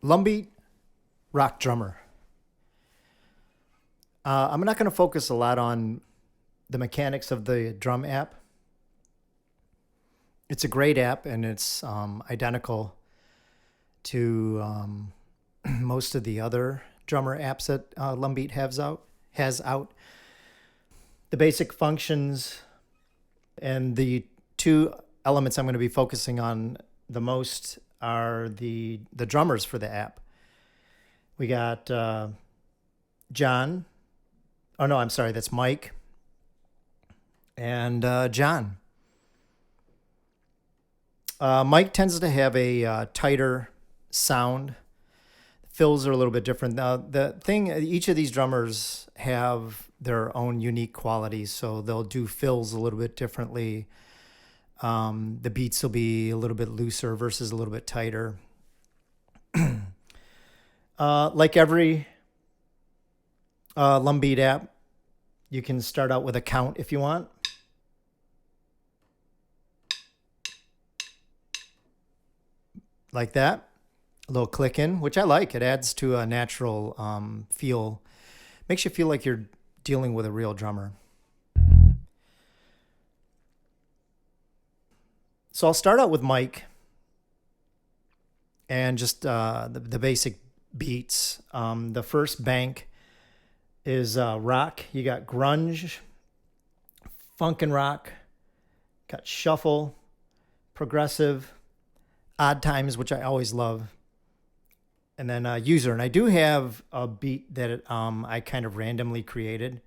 Lumbeat RockDrummer. I'm not going to focus a lot on the mechanics of the drum app. It's a great app, and it's identical to most of the other drummer apps that Lumbeat has out. The basic functions and the two elements I'm going to be focusing on the most are the drummers for the app. We got John. Oh, no, I'm sorry. That's Mike and John. Mike tends to have a tighter sound. Fills are a little bit different. Now, the thing, each of these drummers have their own unique qualities, so they'll do fills a little bit differently. The beats will be a little bit looser versus a little bit tighter. Like every Lumbeat app, you can start out with a count if you want. Like that. A little click in, which I like. It adds to a natural feel. Makes you feel like you're dealing with a real drummer. So I'll start out with Mike and just the basic beats. The first bank is rock. You got grunge, funk and rock, got shuffle, progressive, odd times, which I always love, and then user. And I do have a beat that I kind of randomly created.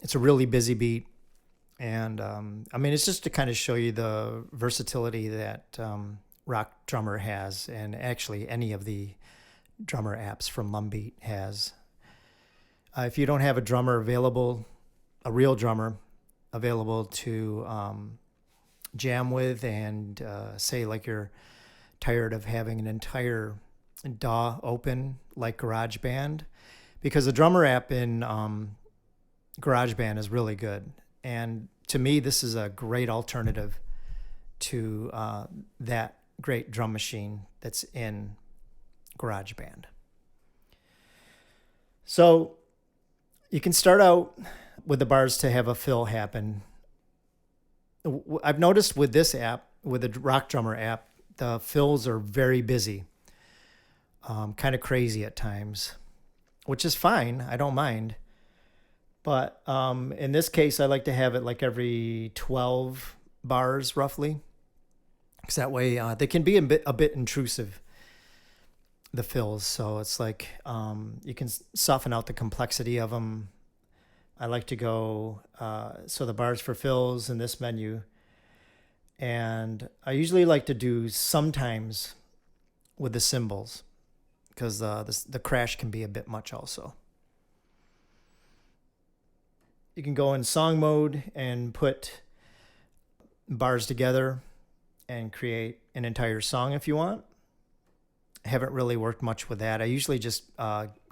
It's a really busy beat. And I mean, it's just to kind of show you the versatility that RockDrummer has, and actually any of the drummer apps from Lumbeat has. If you don't have a drummer available, a real drummer available to jam with, and say like you're tired of having an entire DAW open like GarageBand, because the drummer app in GarageBand is really good. And to me, this is a great alternative to that great drum machine that's in GarageBand. So you can start out with the bars to have a fill happen. I've noticed with this app, with the RockDrummer app, the fills are very busy, kind of crazy at times, which is fine. I don't mind. But in this case, I like to have it like every 12 bars roughly, because that way they can be a bit intrusive, the fills. So it's like you can soften out the complexity of them. I like to go, so the bars for fills in this menu. And I usually like to do sometimes with the cymbals, because the crash can be a bit much also. You can go in song mode and put bars together and create an entire song if you want. I haven't really worked much with that. I usually just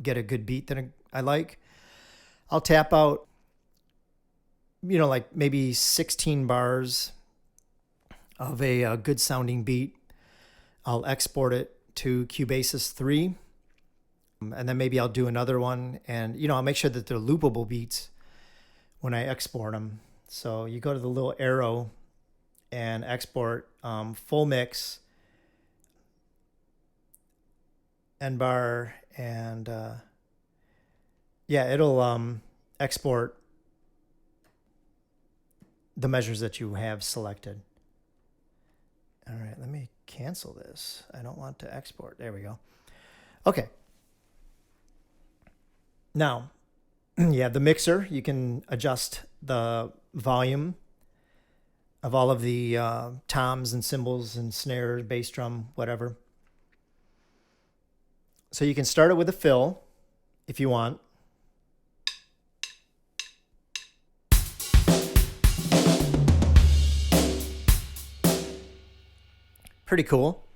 get a good beat that I like. I'll tap out, like maybe 16 bars of a good sounding beat. I'll export it to Cubasis 3. And then maybe I'll do another one. And, I'll make sure that they're loopable beats when I export them. So you go to the little arrow and export full mix, end bar, and it'll export the measures that you have selected. All right, let me cancel this. I don't want to export. There we go. Okay. Now, you have the mixer. You can adjust the volume of all of the toms and cymbals and snares, bass drum, whatever. So you can start it with a fill if you want. Pretty cool.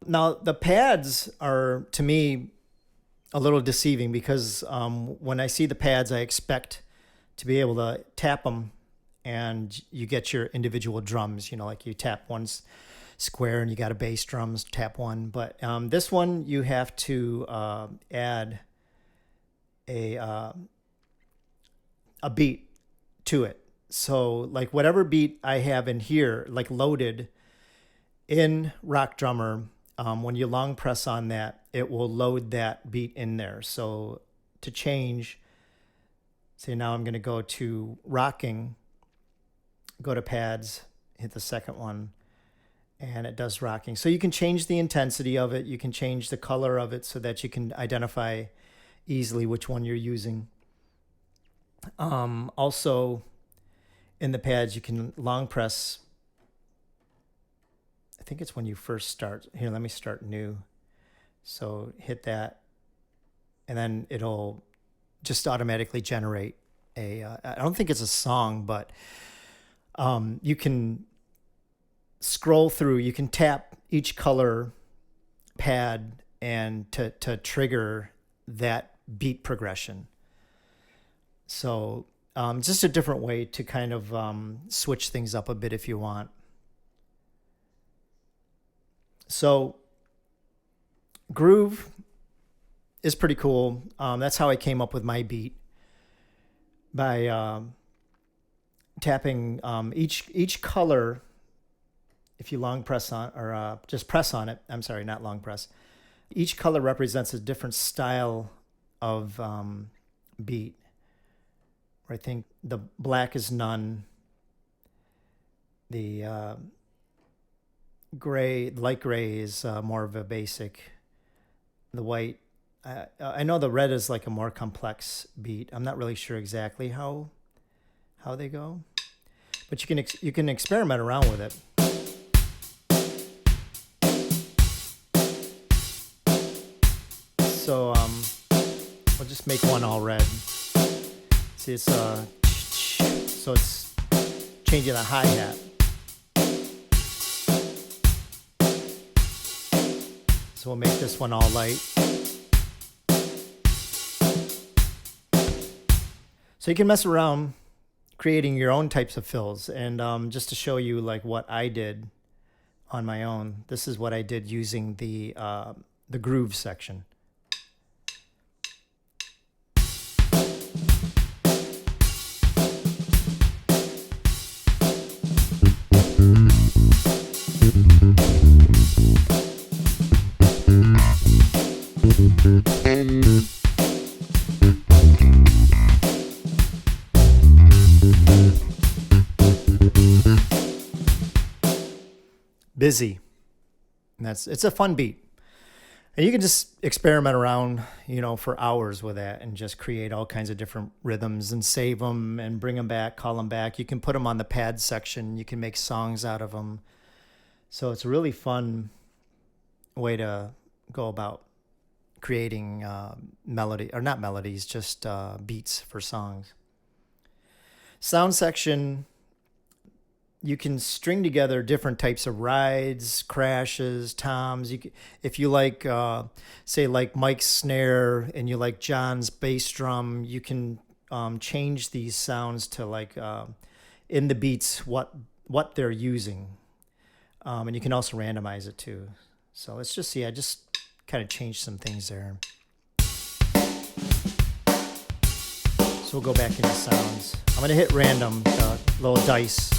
Now, the pads are, to me, a little deceiving, because when I see the pads, I expect to be able to tap them and you get your individual drums, like you tap one square and you got a bass drums, tap 1. But this one you have to add a beat to it. So like whatever beat I have in here, like loaded in RockDrummer, when you long press on that, it will load that beat in there. So to change, say now I'm going to go to rocking, go to pads, hit the second one, and it does rocking. So you can change the intensity of it. You can change the color of it so that you can identify easily which one you're using. Also, in the pads, you can long press. I think it's when you first start. Here, let me start new. So hit that, and then it'll just automatically generate a, I don't think it's a song, but you can scroll through, you can tap each color pad and to trigger that beat progression. So just a different way to kind of switch things up a bit if you want. So groove is pretty cool. That's how I came up with my beat, by tapping each color. If you long press on, or just press on it, I'm sorry, not long press. Each color represents a different style of beat. I think the black is none. The gray, light gray is more of a basic. The white, I know the red is like a more complex beat. I'm not really sure exactly how they go, but you can experiment around with it. So we'll just make one all red. See, it's so it's changing the hi-hat. So we'll make this one all light. So you can mess around creating your own types of fills. And just to show you like what I did on my own, this is what I did using the groove section. Busy. And it's a fun beat. And you can just experiment around, for hours with that and just create all kinds of different rhythms and save them and bring them back, call them back. You can put them on the pad section. You can make songs out of them. So it's a really fun way to go about creating melody, or not melodies, just beats for songs. Sound section, you can string together different types of rides, crashes, toms. If you like, say, like Mike's snare and you like John's bass drum, you can change these sounds to like in the beats what they're using, and you can also randomize it too. So let's just see. I just kind of changed some things there. So we'll go back into sounds. I'm going to hit random, little dice.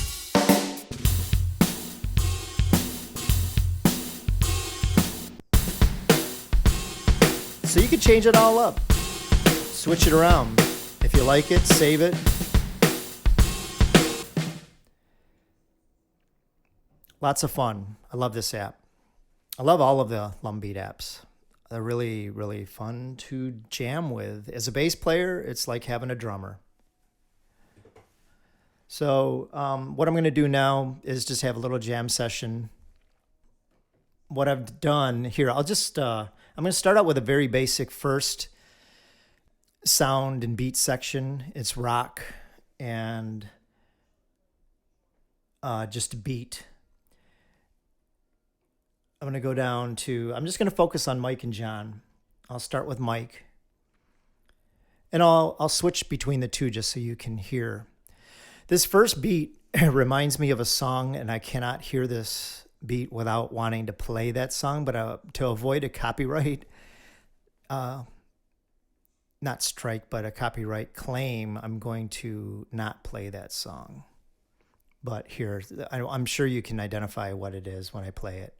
So you can change it all up. Switch it around. If you like it, save it. Lots of fun. I love this app. I love all of the Lumbeat apps. They're really, really fun to jam with. As a bass player, it's like having a drummer. So what I'm going to do now is just have a little jam session. What I've done here, I'm going to start out with a very basic first sound and beat section. It's rock and just a beat. I'm going to go down to, I'm just going to focus on Mike and John. I'll start with Mike. And I'll switch between the two just so you can hear. This first beat reminds me of a song, and I cannot hear this beat without wanting to play that song, but to avoid a copyright, not strike, but a copyright claim, I'm going to not play that song. But here, I'm sure you can identify what it is when I play it.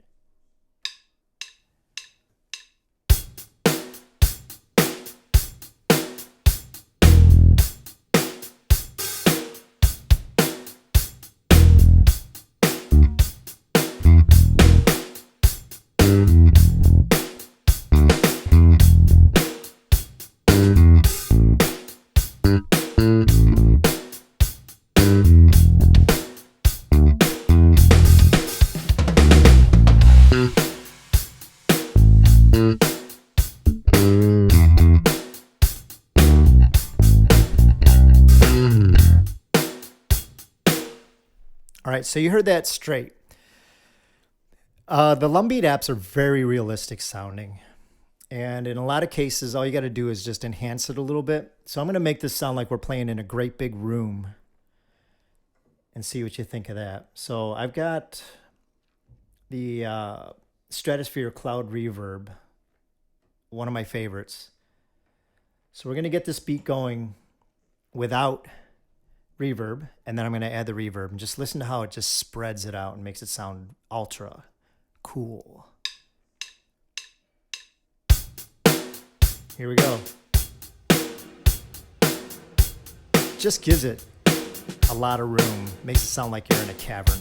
All right, so you heard that straight. The Lumbeat apps are very realistic sounding. And in a lot of cases, all you got to do is just enhance it a little bit. So I'm going to make this sound like we're playing in a great big room and see what you think of that. So I've got the Stratosphere Cloud Reverb, one of my favorites. So we're going to get this beat going without reverb, and then I'm going to add the reverb, and just listen to how it just spreads it out and makes it sound ultra cool. Here we go. Just gives it a lot of room. Makes it sound like you're in a cavern.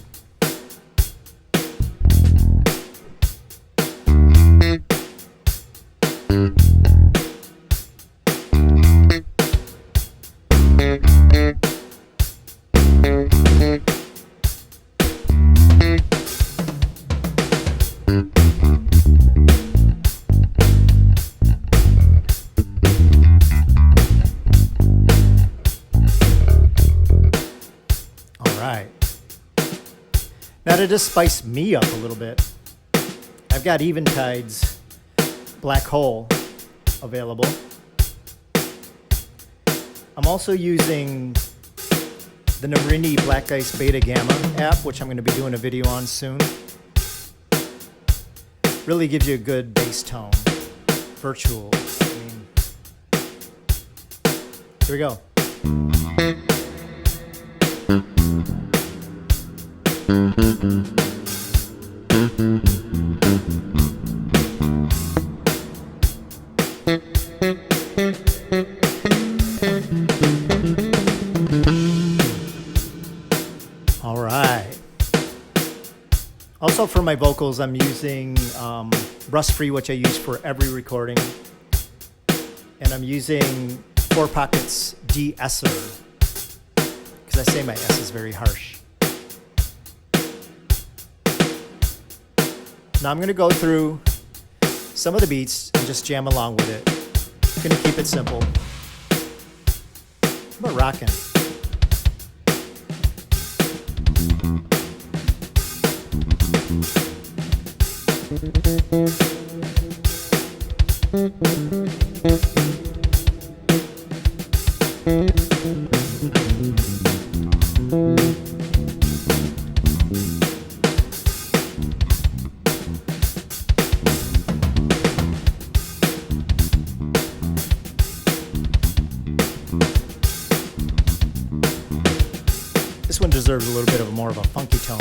Now to just spice me up a little bit, I've got Eventide's Black Hole available. I'm also using the Narini Black Ice Beta Gamma app, which I'm going to be doing a video on soon. Really gives you a good bass tone. Virtual. Here we go. All right. Also for my vocals, I'm using Rust-Free, which I use for every recording. And I'm using Four Pockets de-esser, because I say my S is very harsh. Now I'm going to go through some of the beats and just jam along with it. I'm going to keep it simple. How about rocking? This one deserves a little bit of more of a funky tone.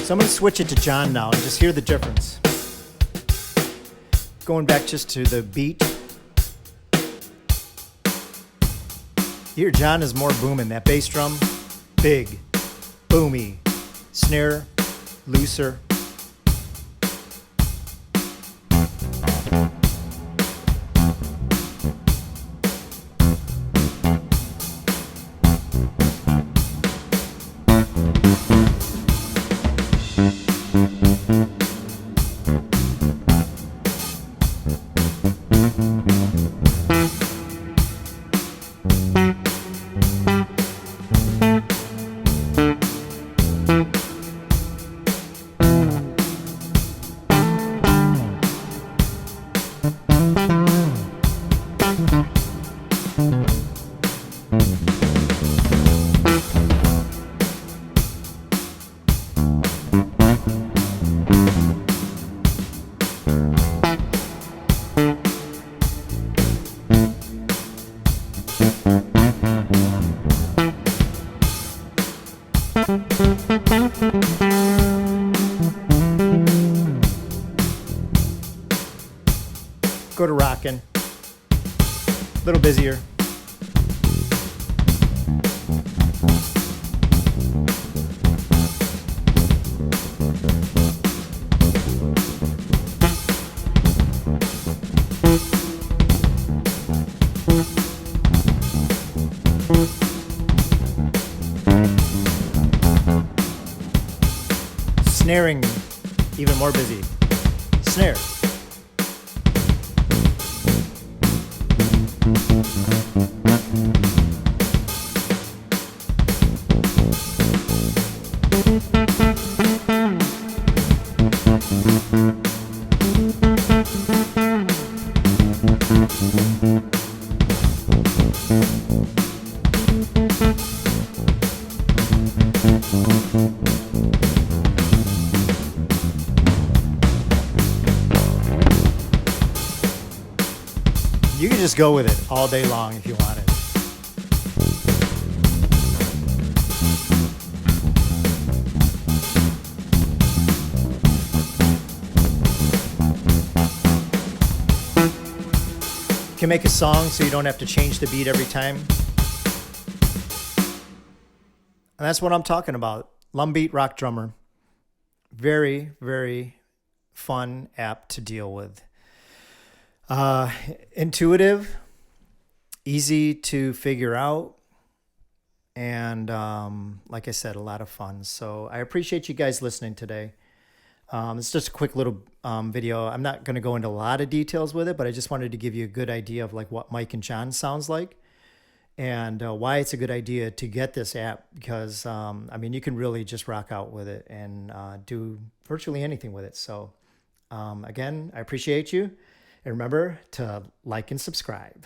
So I'm going to switch it to John now and just hear the difference. Going back just to the beat. Here, John is more booming. That bass drum, big, boomy. Snare, looser. Go to rockin'. A little busier. Snaring, even more busy. Snare. You can just go with it all day long if you wanted. You can make a song so you don't have to change the beat every time. And that's what I'm talking about. Lumbeat RockDrummer. Very, very fun app to deal with. Intuitive, easy to figure out, and like I said, a lot of fun. So I appreciate you guys listening today. It's just a quick little video. I'm not going to go into a lot of details with it, but I just wanted to give you a good idea of like what Mike and John sounds like, and why it's a good idea to get this app, because I mean, you can really just rock out with it and do virtually anything with it. So again, I appreciate you. And remember to like and subscribe.